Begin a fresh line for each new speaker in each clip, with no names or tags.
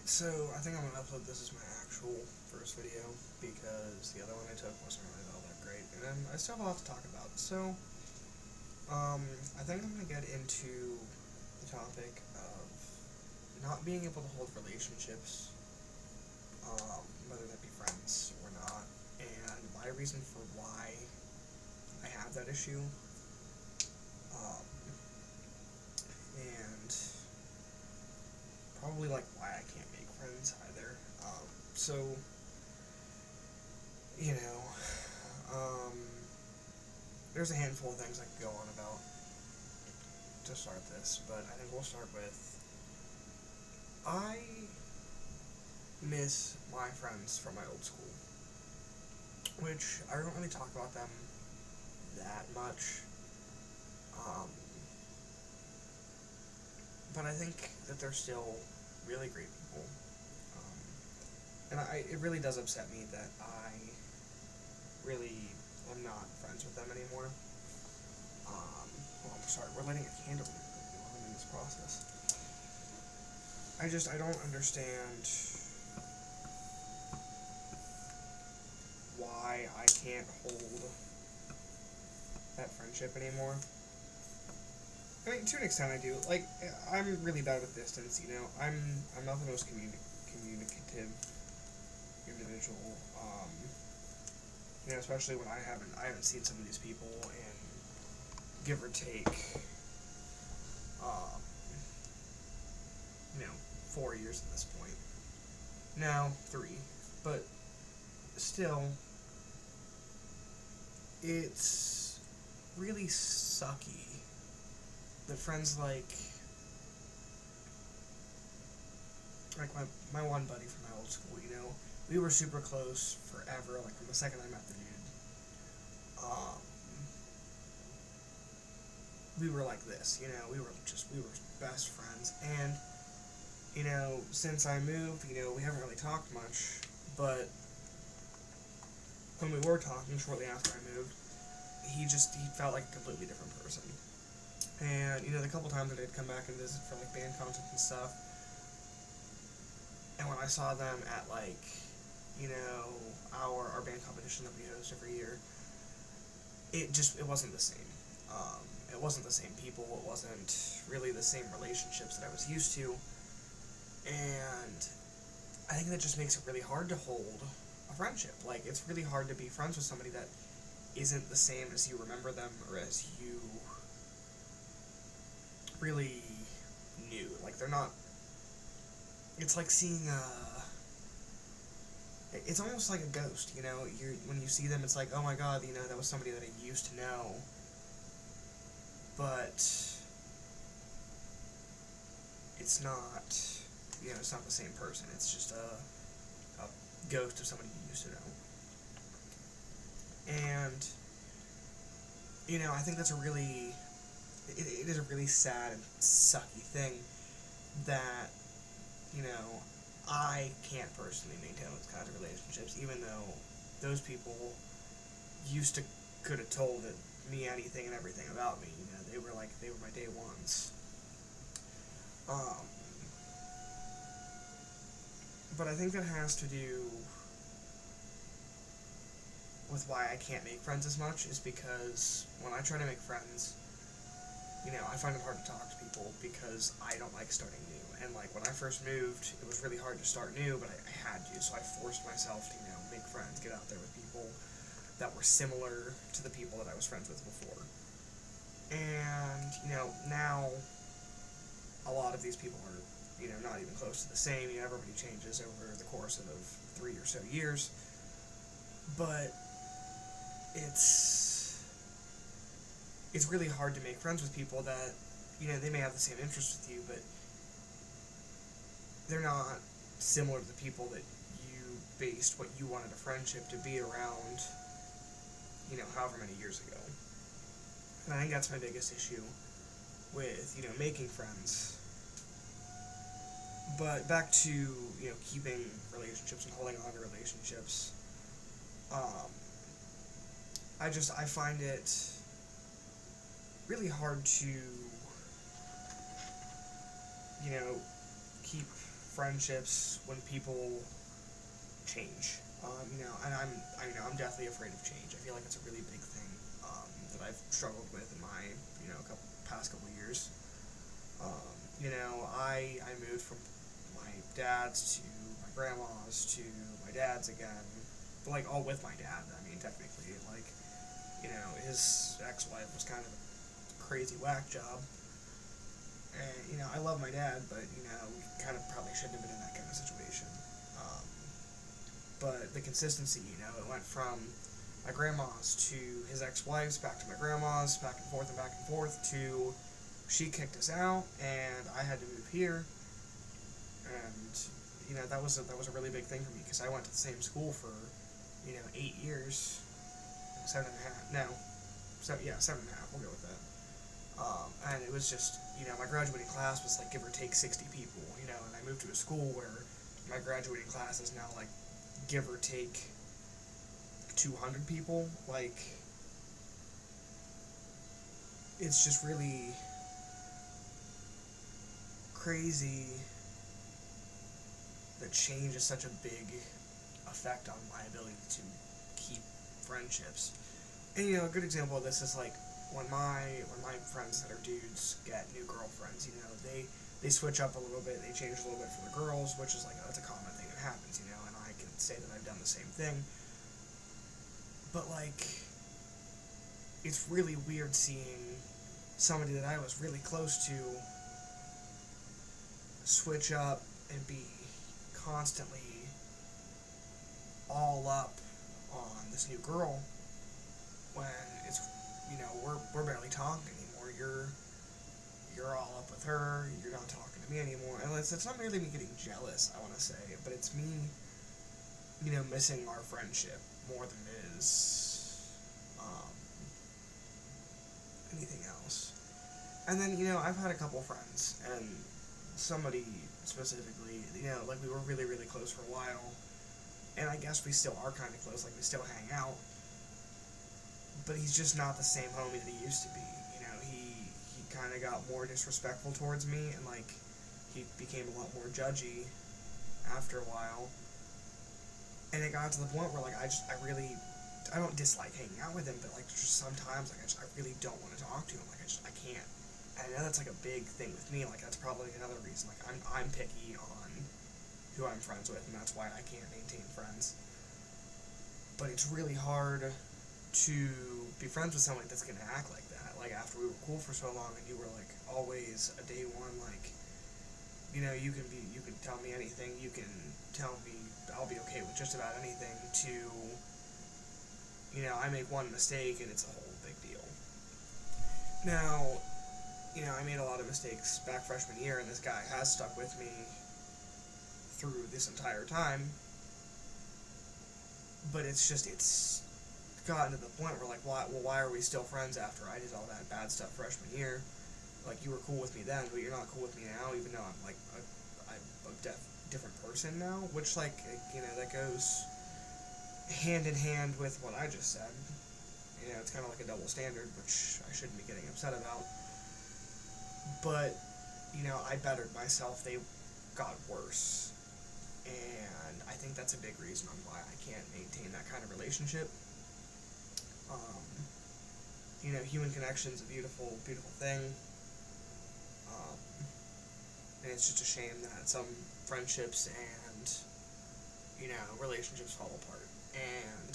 Alright, so I think I'm going to upload this as my actual first video, because the other one I took wasn't really all that great, and I still have a lot to talk about. So, I think I'm going to get into the topic of not being able to hold relationships, whether that be friends or not, and my reason for why I have that issue, and probably like why I can't make friends either. So, you know, there's a handful of things I could go on about to start this, but I think we'll start with, I miss my friends from my old school, which I don't really talk about them that much, but I think that they're still really great people, and it really does upset me that I really am not friends with them anymore. Well, I'm sorry, we're lighting a candle while I'm in this process. I don't understand why I can't hold that friendship anymore. I mean, to an extent I do. Like, I'm really bad with distance, you know. I'm not the most communicative individual, you know, especially when I haven't seen some of these people in, give or take, 4 years at this point. Now, 3. But, still, it's really sucky that friends like my one buddy from my old school, you know, we were super close forever, like from the second I met the dude. We were like this, you know, we were best friends, and, you know, since I moved, you know, we haven't really talked much, but when we were talking shortly after I moved, he felt like a completely different person. And, you know, the couple times that they'd come back and visit for, like, band concerts and stuff, and when I saw them at, like, you know, our band competition that we host every year, it wasn't the same. It wasn't the same people, it wasn't really the same relationships that I was used to, and I think that just makes it really hard to hold a friendship. Like, it's really hard to be friends with somebody that isn't the same as you remember them, or as you really knew. Like, they're not, it's like seeing it's almost like a ghost, you know. When you see them, it's like, oh my god, you know, that was somebody that I used to know, but it's not, you know, it's not the same person. It's just a ghost of somebody you used to know. And, you know, I think that's it is a really sad and sucky thing that, you know, I can't personally maintain those kinds of relationships, even though those people could have told me anything and everything about me. You know, they were my day ones. But I think that has to do with why I can't make friends as much, is because when I try to make friends, you know, I find it hard to talk to people because I don't like starting new. And, like, when I first moved, it was really hard to start new, but I had to, so I forced myself to, you know, make friends, get out there with people that were similar to the people that I was friends with before. And, you know, now a lot of these people are, you know, not even close to the same. You know, everybody changes over the course of 3 or so years. But it's really hard to make friends with people that, you know, they may have the same interests with you, but they're not similar to the people that you based what you wanted a friendship to be around, you know, however many years ago. And I think that's my biggest issue with, you know, making friends. But back to, you know, keeping relationships and holding on to relationships, I find it really hard to, you know, keep friendships when people change. I'm definitely afraid of change. I feel like it's a really big thing that I've struggled with in my, past couple years. I moved from my dad's to my grandma's to my dad's again, but like all with my dad. I mean, technically, like, his ex-wife was kind of a crazy whack job, and I love my dad, but we kind of probably shouldn't have been in that kind of situation. Um, but the consistency, it went from my grandma's to his ex-wife's, back to my grandma's, back and forth, to she kicked us out, and I had to move here, and that was a really big thing for me because I went to the same school for 8 years, 7.5. No, 7.5. We'll go with that. And it was just my graduating class was like give or take 60 people, and I moved to a school where my graduating class is now like give or take 200 people. Like, it's just really crazy that change is such a big effect on my ability to keep friendships. And a good example of this is like when my friends that are dudes get new girlfriends, they switch up a little bit, they change a little bit for the girls, which is like that's a common thing that happens, and I can say that I've done the same thing. But like, it's really weird seeing somebody that I was really close to switch up and be constantly all up on this new girl when it's we're barely talking anymore. You're all up with her, you're not talking to me anymore, and it's not really me getting jealous, I want to say, but it's me missing our friendship more than it is anything else. And then I've had a couple friends, and somebody specifically, like we were really, really close for a while, and I guess we still are kind of close, like we still hang out, but he's just not the same homie that he used to be. He kind of got more disrespectful towards me, and like he became a lot more judgy after a while, and it got to the point where like I don't dislike hanging out with him, but like just sometimes like I really don't want to talk to him. Like I can't. And I know that's like a big thing with me. Like that's probably another reason. Like I'm picky on who I'm friends with, and that's why I can't maintain friends. But it's really hard to be friends with somebody that's gonna act like that. Like after we were cool for so long, and you were like always a day one. Like you can tell me anything. You can tell me I'll be okay with just about anything. To I make one mistake and it's a whole big deal. Now, I made a lot of mistakes back freshman year, and this guy has stuck with me through this entire time. But it's gotten to the point where, like, why are we still friends after I did all that bad stuff freshman year? Like, you were cool with me then, but you're not cool with me now, even though I'm, like, a different person now, which, like, that goes hand in hand with what I just said. It's kind of like a double standard, which I shouldn't be getting upset about. But, I bettered myself. They got worse. And I think that's a big reason on why I can't maintain that kind of relationship. Human connection's a beautiful, beautiful thing. And it's just a shame that some friendships and, relationships fall apart. And,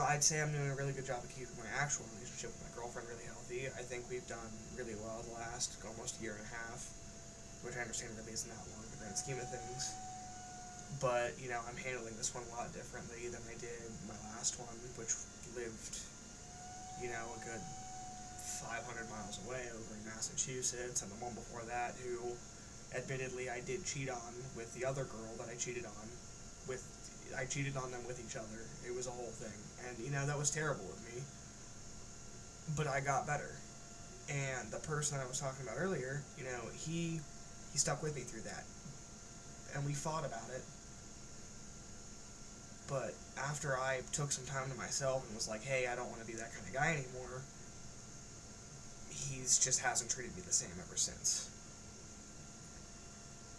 I'd say I'm doing a really good job of keeping my actual relationship with my girlfriend really healthy. I think we've done really well the last almost year and a half, which I understand really isn't that long in the grand scheme of things. But, I'm handling this one a lot differently than I did my last one, which lived, a good 500 miles away over in Massachusetts, and the one before that who, admittedly, I did cheat on with the other girl that I cheated on with. I cheated on them with each other. It was a whole thing. And, that was terrible of me. But I got better. And the person I was talking about earlier, he stuck with me through that. And we fought about it. But after I took some time to myself and was like, hey, I don't want to be that kind of guy anymore, he's just hasn't treated me the same ever since.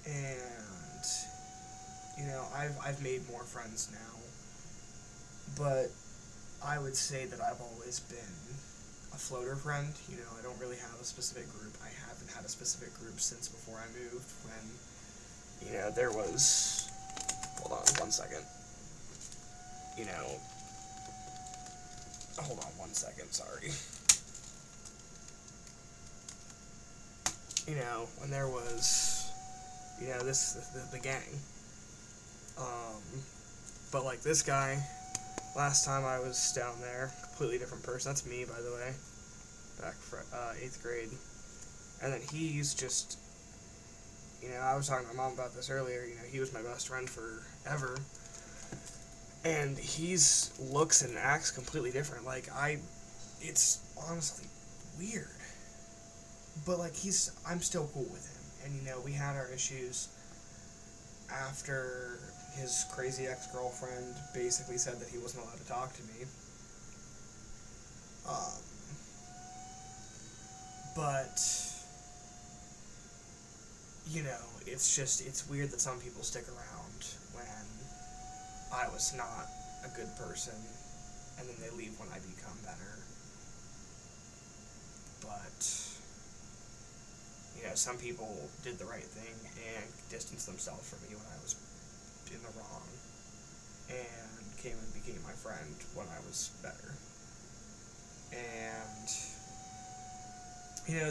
and I've made more friends now, but I would say that I've always been a floater friend. I don't really have a specific group. I haven't had a specific group since before I moved, when there was, hold on one second, hold on one second, sorry. When there was, the gang. But like this guy, last time I was down there, completely different person. That's me, by the way, back for 8th grade. And then he's just, I was talking to my mom about this earlier. He was my best friend forever. And he's looks and acts completely different. Like, it's honestly weird. But, like, I'm still cool with him. And, we had our issues after his crazy ex-girlfriend basically said that he wasn't allowed to talk to me. But, it's weird that some people stick around when I was not a good person, and then they leave when I become better. But, some people did the right thing and distanced themselves from me when I was in the wrong, and came and became my friend when I was better. And,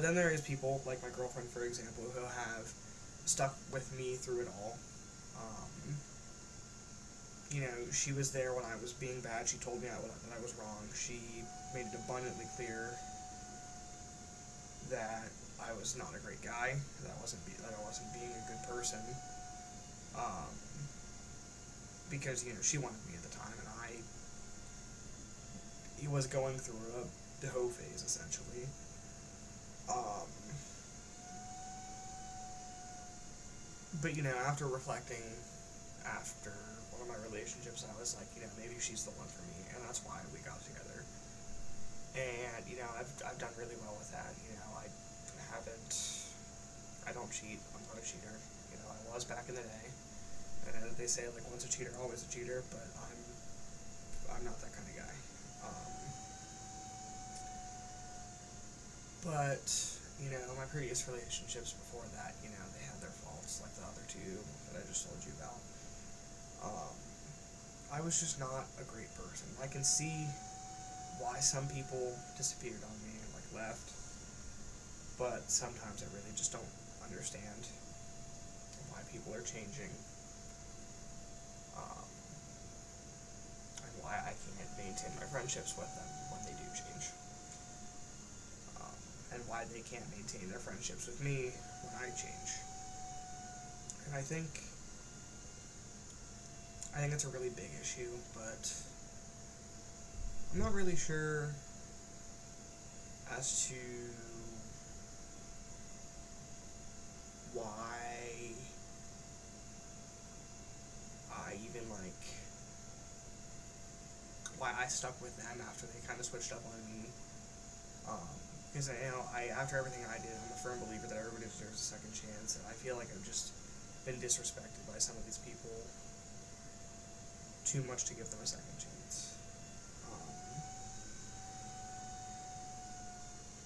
then there is people, like my girlfriend, for example, who have stuck with me through it all. She was there when I was being bad. She told me that I was wrong. She made it abundantly clear that I was not a great guy, that I wasn't being a good person, because, she wanted me at the time, and he was going through a hoe phase, essentially. But, after reflecting, after one of my relationships, I was like, maybe she's the one for me, and that's why we got together. And, I've done really well with that. I don't cheat. I'm not a cheater. I was back in the day. And they say, like, once a cheater, always a cheater, but I'm not that kind of guy. But, my previous relationships before that, they had their faults, like the other two that I just told you about. I was just not a great person. I can see why some people disappeared on me, like left, but sometimes I really just don't understand why people are changing, and why I can't maintain my friendships with them when they do change, and why they can't maintain their friendships with me when I change. And I think it's a really big issue, but I'm not really sure as to why why I stuck with them after they kind of switched up on me. Because after everything I did, I'm a firm believer that everybody deserves a second chance, and I feel like I've just been disrespected by some of these people too much to give them a second chance.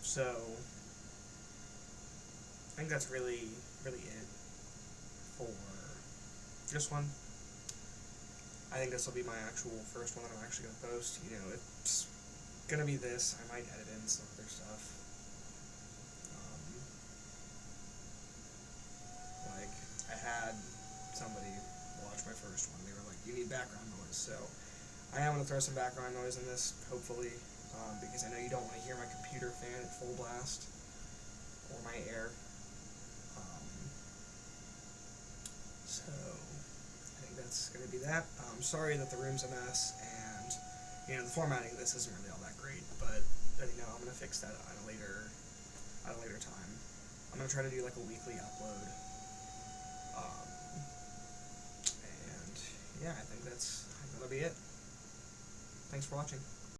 So I think that's really, really it for this one. I think this will be my actual first one that I'm actually going to post. It's going to be this. I might edit in some other stuff. Like, I had somebody watch my first one. They were like, you need background noise. So I am going to throw some background noise in this, hopefully, because I know you don't want to hear my computer fan at full blast, or my air. So I think that's going to be that. Sorry that the room's a mess, and the formatting of this isn't really all that great, but I'm going to fix that at a later time. I'm going to try to do like a weekly upload. And yeah, I think that's going to be it. Thanks for watching.